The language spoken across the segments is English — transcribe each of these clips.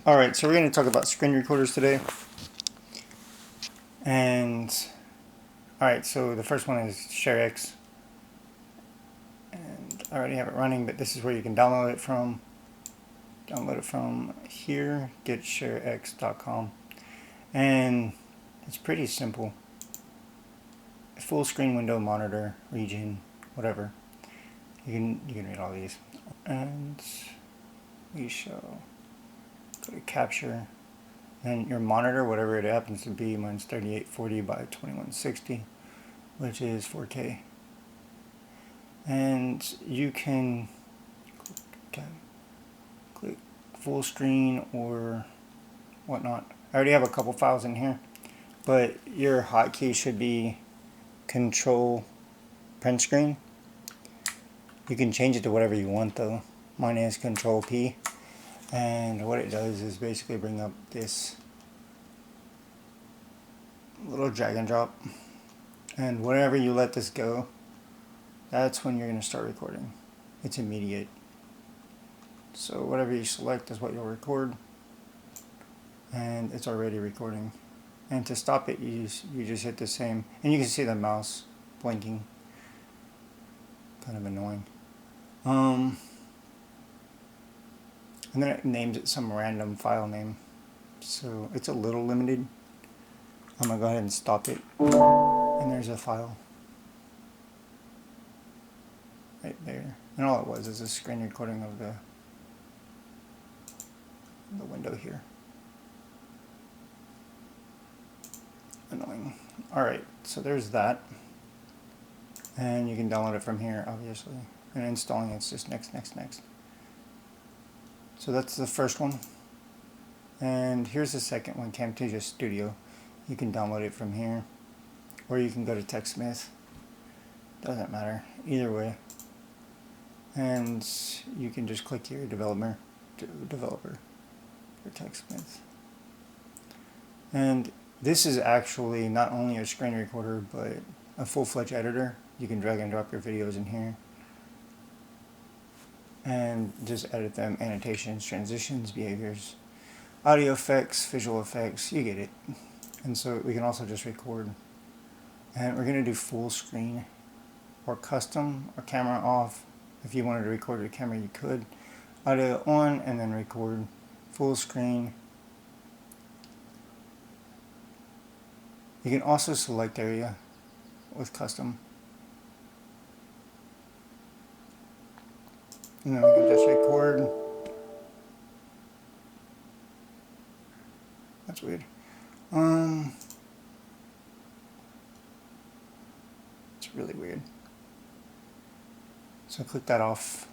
Alright, so we're going to talk about screen recorders today. And, alright, so the first one is ShareX. And I already have it running, but this is where you can download it from. Download it from here, getsharex.com. And it's pretty simple. Full screen window, monitor, region, whatever. You can read all these. And we shall go to capture. And your monitor, whatever it happens to be, mine's 3840 by 2160, which is 4K. And you can click full screen or whatnot. I already have a couple files in here, but your hotkey should be Control Print Screen. You can change it to whatever you want though. Mine is Control P. And what it does is basically bring up this little drag and drop, and whenever you let this go, that's when you're going to start recording. It's immediate. So whatever you select is what you'll record, and it's already recording. And to stop it, you just hit the same, and you can see the mouse blinking. Kind of annoying. And then it names it some random file name, so it's a little limited. I'm going to go ahead and stop it, and there's a file right there. And all it was is a screen recording of the window here. Annoying. Alright, so there's that. And you can download it from here, obviously. And installing it's just next. So that's the first one. And here's the second one, Camtasia Studio. You can download it from here, or you can go to TechSmith. Doesn't matter, either way. And you can just click here, developer for TechSmith. And this is actually not only a screen recorder, but a full-fledged editor. You can drag and drop your videos in here and just edit them, annotations, transitions, behaviors, audio effects, visual effects, you get it. And so we can also just record. And we're going to do full screen or custom or camera off. If you wanted to record your camera, you could. Audio on and then record full screen. You can also select area with custom. And then we can just record. That's weird. It's really weird. So click that off.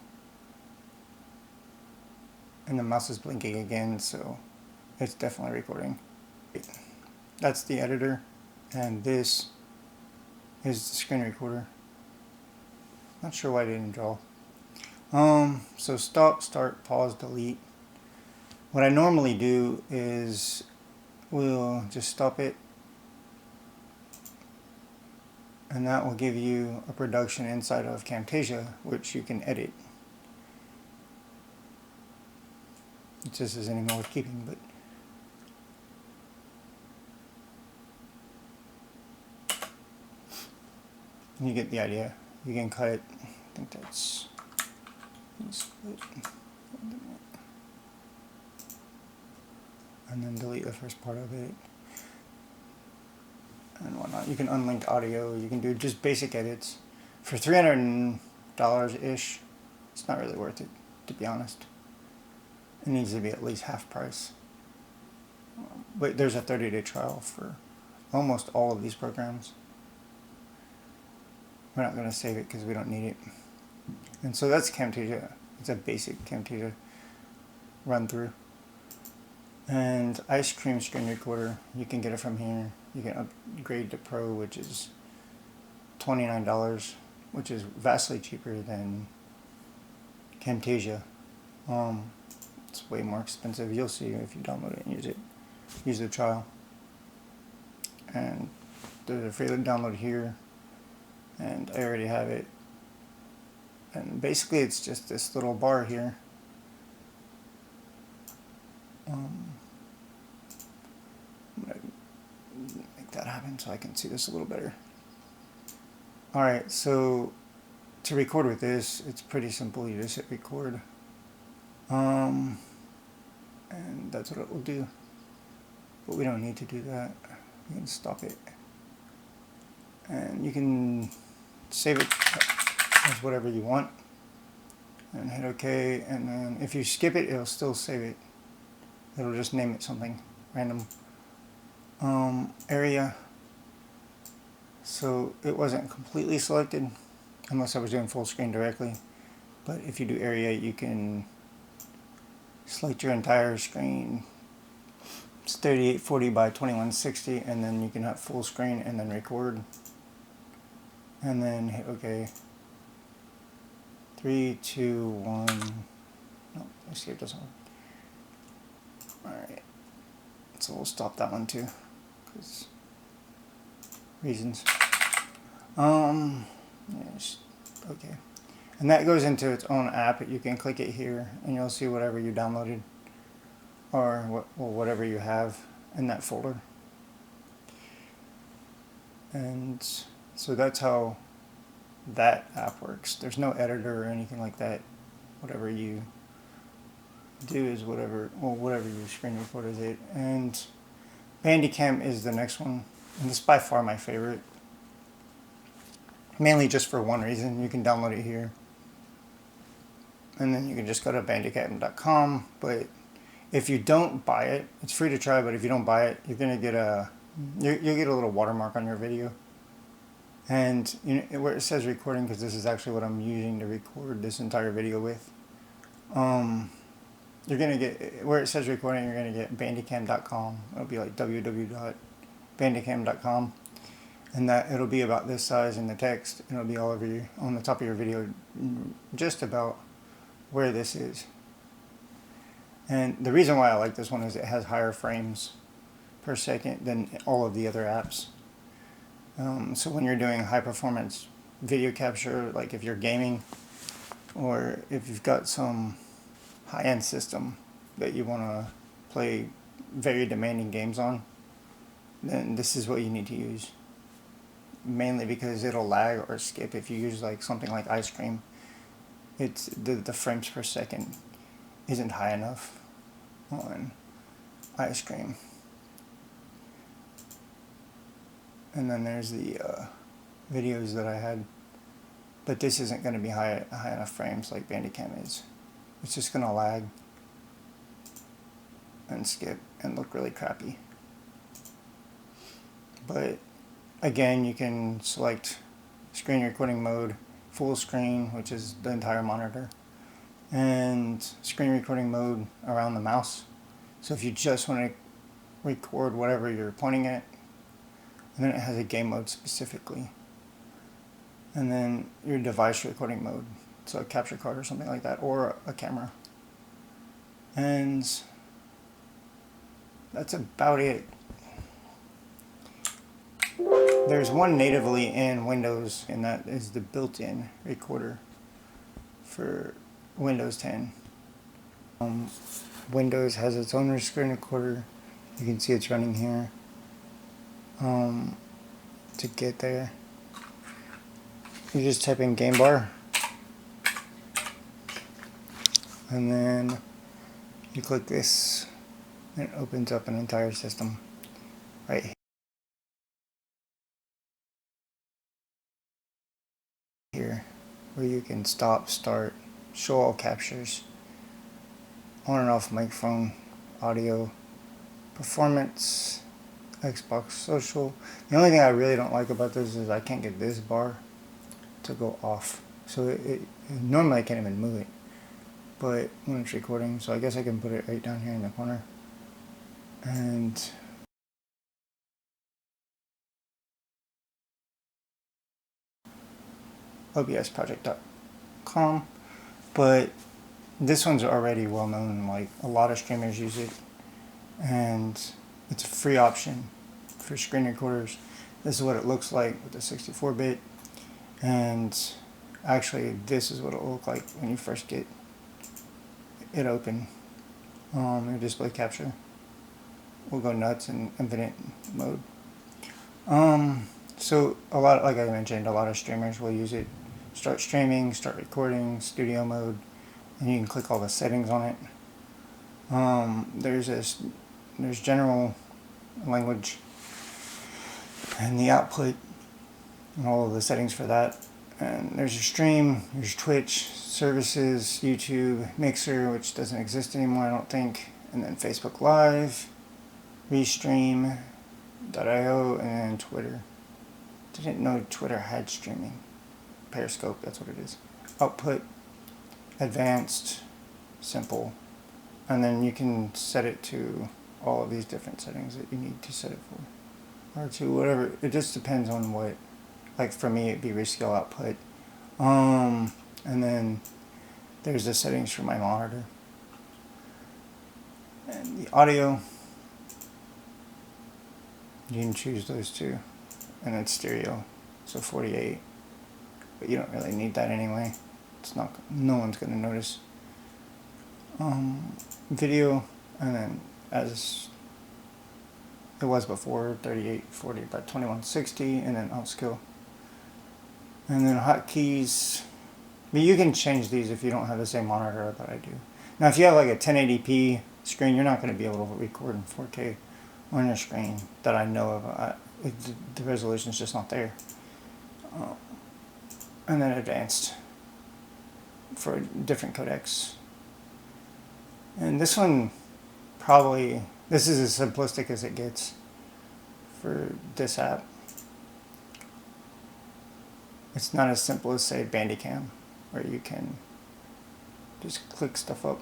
And the mouse is blinking again, so it's definitely recording. That's the editor, and this is the screen recorder. Not sure why I didn't draw. So stop, start, pause, delete. What I normally do is we'll just stop it, and that will give you a production inside of Camtasia, which you can edit. It just isn't even worth keeping, but you get the idea. You can cut it. I think that's split. And then delete the first part of it and whatnot. You can unlink audio. You can do just basic edits for $300-ish. It's not really worth it, to be honest. It needs to be at least half price. But there's a 30-day trial for almost all of these programs. We're not going to save it because we don't need it. And so that's Camtasia. It's a basic Camtasia run through. And Ice Cream Screen Recorder, you can get it from here. You can upgrade to Pro, which is $29, which is vastly cheaper than Camtasia. It's way more expensive. You'll see if you download it and use it. Use the trial. And there's a free download here, and I already have it. And basically it's just this little bar here. in so I can see this a little better. Alright, so to record with this, it's pretty simple. You just hit record. And that's what it will do. But we don't need to do that. You can stop it. And you can save it as whatever you want. And hit OK. And then if you skip it, it'll still save it. It'll just name it something random. Area. So it wasn't completely selected unless I was doing full screen directly. But if you do area, you can select your entire screen. It's 3840 by 2160, and then you can have full screen and then record. And then hit OK. 3, 2, 1. No, escape doesn't work. Alright. So we'll stop that one too, because reasons. Yes, okay. And that goes into its own app. You can click it here and you'll see whatever you downloaded or whatever you have in that folder. And so that's how that app works. There's no editor or anything like that. Whatever you do is whatever you screen record is it. And Bandicam is the next one, and this is by far my favorite. Mainly just for one reason. You can download it here, and then you can just go to bandicam.com. But if you don't buy it, it's free to try. But if you don't buy it, you're gonna get you'll get a little watermark on your video. And you know, where it says recording, because this is actually what I'm using to record this entire video with. You're gonna get, where it says recording, you're gonna get bandicam.com. It'll be like www.bandicam.com, and that it'll be about this size in the text, and it'll be all over you on the top of your video, just about where this is. And the reason why I like this one is it has higher frames per second than all of the other apps. So when you're doing high performance video capture, like if you're gaming, or if you've got some high-end system that you want to play very demanding games on, then this is what you need to use. Mainly because it'll lag or skip if you use like something like ice cream. It's the frames per second isn't high enough on ice cream. And then there's the videos that I had, but this isn't going to be high enough frames like Bandicam is. It's just going to lag and skip and look really crappy. But again, you can select screen recording mode, full screen, which is the entire monitor, and screen recording mode around the mouse. So if you just want to record whatever you're pointing at, and then it has a game mode specifically. And then your device recording mode, so a capture card or something like that, or a camera. And that's about it. There's one natively in Windows, and that is the built-in recorder for Windows 10. Windows has its own screen recorder. You can see it's running here. To get there, you just type in game bar, and then you click this, and it opens up an entire system right here, where you can stop, start, show all captures, on and off microphone, audio, performance, Xbox social. The only thing I really don't like about this is I can't get this bar to go off. So normally I can't even move it, but when it's recording, so I guess I can put it right down here in the corner. And obsproject.com, but this one's already well known. Like a lot of streamers use it, and it's a free option for screen recorders. This is what it looks like with the 64-bit, and actually this is what it will look like when you first get it open. Your display capture will go nuts in infinite mode. So a lot, like I mentioned, a lot of streamers will use it. Start streaming, start recording, studio mode, and you can click all the settings on it. There's general language and the output and all of the settings for that. And there's your stream, there's Twitch, services, YouTube, Mixer, which doesn't exist anymore, I don't think, and then Facebook Live, Restream.io, and then Twitter. Didn't know Twitter had streaming. Periscope, that's what it is. Output, advanced, simple, and then you can set it to all of these different settings that you need to set it for, or to whatever. It just depends on what. Like for me, it'd be rescale output, and then there's the settings for my monitor and the audio. You can choose those two, and then stereo, so 48. But you don't really need that anyway. It's not. No one's gonna notice. Video, and then as it was before, 3840 by 2160, and then upscale. And then hotkeys. But you can change these if you don't have the same monitor that I do. Now, if you have like a 1080p screen, you're not going to be able to record in 4K on your screen that I know of. The resolution is just not there. And then advanced for different codecs. And this one probably, this is as simplistic as it gets for this app. It's not as simple as, say, Bandicam, where you can just click stuff up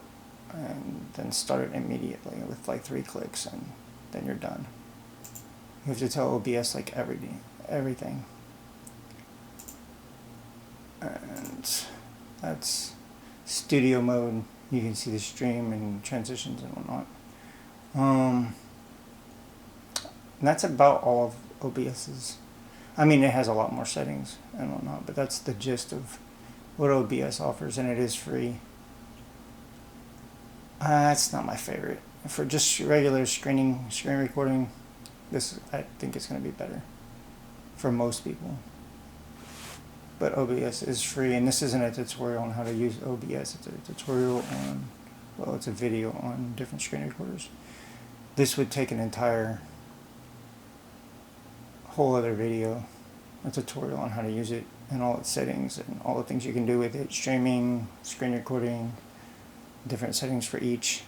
and then start it immediately with like 3 clicks, and then you're done. You have to tell OBS like everything. And that's studio mode. You can see the stream and transitions and whatnot. And that's about all of OBS's. I mean, it has a lot more settings and whatnot, but that's the gist of what OBS offers, and it is free. That's not my favorite. For just regular screen recording, this, I think it's going to be better for most people. But OBS is free, and this isn't a tutorial on how to use OBS. It's a tutorial on, well, it's a video on different screen recorders. This would take an entire whole other video, a tutorial on how to use it and all its settings and all the things you can do with it, streaming, screen recording, different settings for each.